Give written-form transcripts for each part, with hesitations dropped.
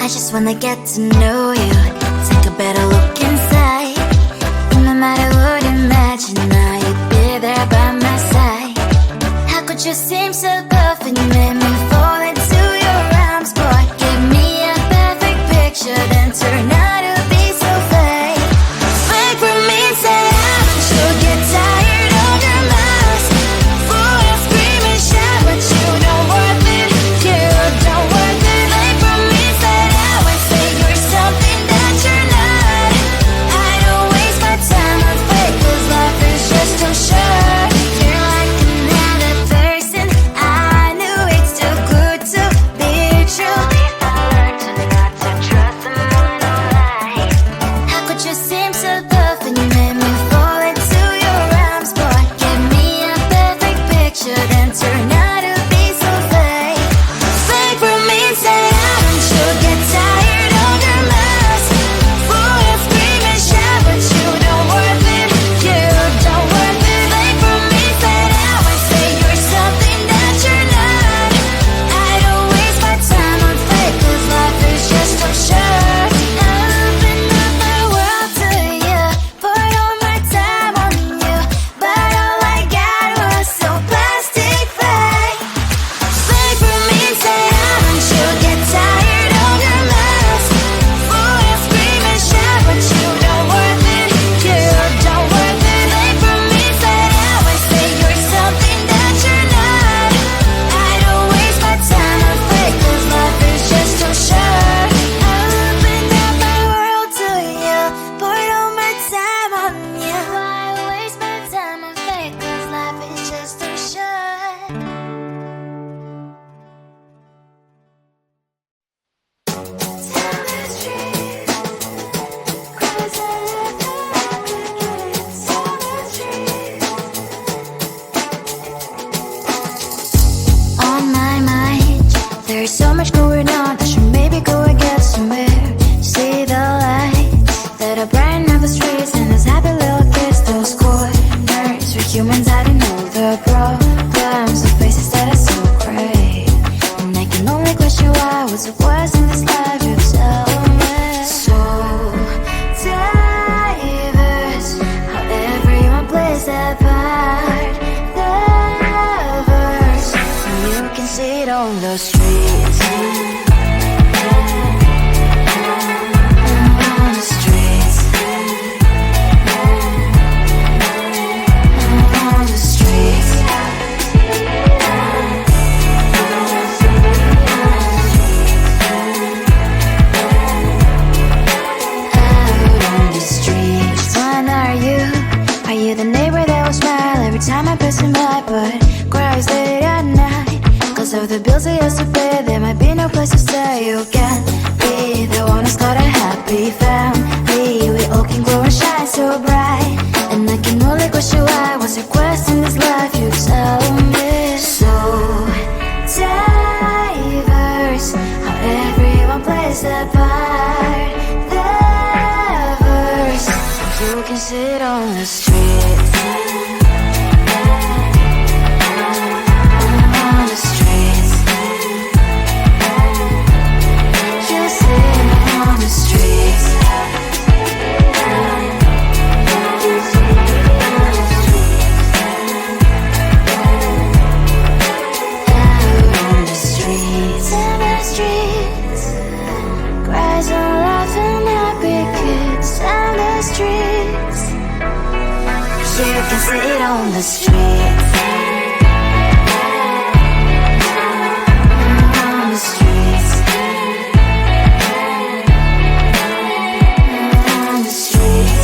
I just wanna get to know you, take a better look inside. No matter what, imagine now you'd be there by my side. How could you seem so perfect, you made me fall into your arms, boy. Give me a perfect picture, then turn out to be so fake. Fake for me, say haven't you get tired of your lies? Full of scream and shout, but you don't worth it, you don't worth it. Fake for me, say I would say you're something that you're not. I don't waste my time on fake, 'cause life is just too short. You're like another person, I knew it's too good to be true. I learned to not to trust someone no lie. How could you seem so perfect, you made me fall into your arms, boy. Give me a perfect picture, then turn out to be so fake. Fake for me, say haven't you get tired of your lies? Full of scream and shout, but you don't worth it, you don't worth it. Fake for me, say I would say you're something that you're not. I don't waste my time on fake, 'cause life is just too short. I open up my world to you, put all my time on you, but all I got was so plastic fake. Fake for me, say haven't you get tired of your lies? Full of scream and shout, but you don't worth it, you don't worth it. Fake for me, say I would say you're something that you're not. I don't waste my time on fake, 'cause life is just too short. I opened up my world to you, put all my time on you. Why waste my time on fake, 'cause life is just too short. On my mind, there's so much going on. I should maybe go and get somewhere. See the lights that are brighten up the streets, and those happy little kids, those corners where humans hiding all the problems, the faces that are so gray. And I can only question why was it worse in this life. You tell me. So diverse, how everyone plays their part. Lovers, you can see it on the streets. On the streets. On the streets. Out on the streets. When are you? Are you the neighbor that will smile every time I pass him by, but cries late at night? 'Cause of the bills I used to pay, there might be no place to stay. You can be the one who's got a happy family. We all can grow and shine so bright. And I can only question why was your quest in this life. You tell me. So diverse, how everyone plays their part. Lovers, you can sit on the streets. On the streets. You sit on the streets. Out on the streets. In the streets. Cries and laughing happy kids. On the streets. You can sit on the streets. On the streets. On the streets.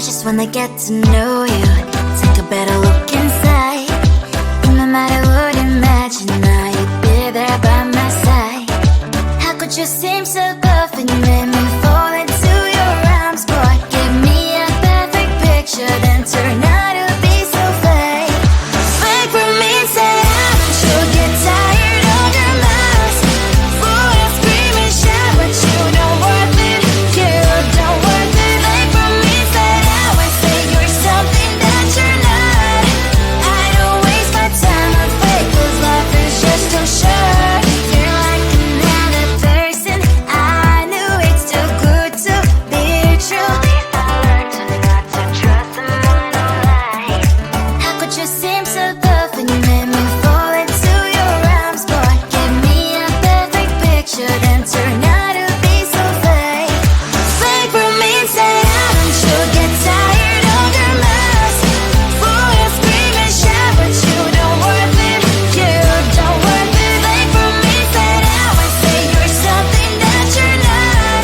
just wanna get to know you, take a better look inside. No matter what, imagine now you'd be there by my side. How could you seem so good when you made me fall into your arms, boy? Give me a perfect picture, then turn out to be so fake. Fake for me, say you'll get tired of your lies. Fool and scream and shout, but you don't worth it. You don't worth it. Fake for me, say you're something that you're not. I don't waste my time on fake, 'cause life is just too short. You're like another person. I knew it's too good to be true. I learned to not to trust someone online. How could you seem so good when you made me fall into your arms, boy? Give me a perfect picture, then turn out to be so fake. Fake for me, say you'll get tired of your lies. Fool and scream and shout, but you don't worth it. You don't worth it. Fake for me, say you're something that you're not.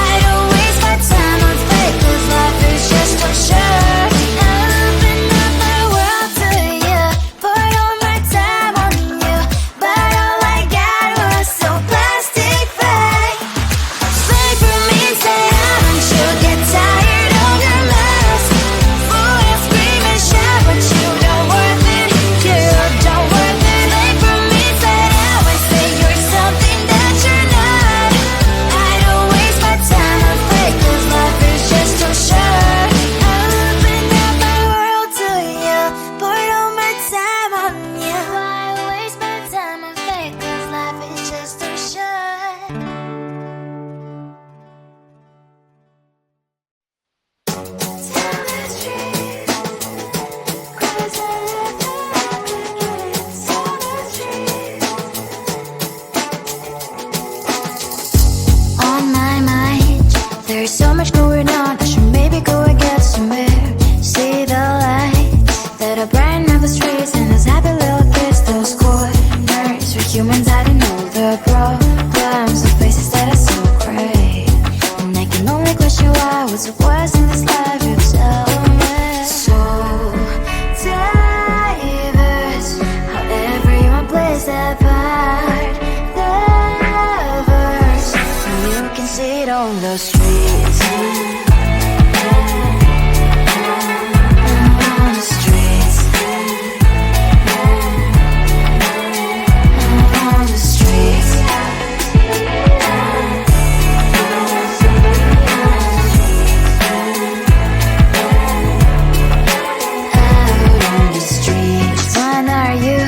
I don't waste my time on fake, 'cause life is just too short. I open up my world to you, poured all my time on you, but all I got was so plastic fake. Fake for me, say you'll get tired of your lies. Fool and scream and shout, but you don't worth it. You don't worth it. Fake for me, say you're something that you're not. I don't waste my time on fake, 'cause life is just too short. I opened up my world to you, poured all my time on you. Why waste my time on fake, 'cause life is just too short. Tell the truth, 'cause I love you. Tell the truth. On my mind, there's so much going on. I should maybe go and get some air. See the lights that are brighten up the streets, and those happy little kids, those corners where humans hiding all the problems, the places that are so great. And I can only question why, what's the worst in this life, you tell me. So diverse, how everyone plays their part. Lovers, and you can see it on the streets. On the streets. On the streets. Out on the streets. One, are you?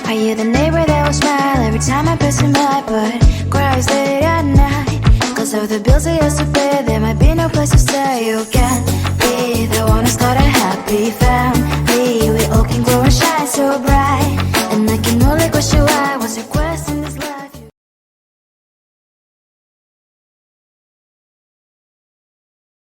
Are you the neighbor that will smile every time I pass him by, but cries late at night? 'Cause of the bills he has to pay, there might be no place to stay. You can't be the one who's got a happy family. We all can glow and shine so bright, and I can only question why. What's your question?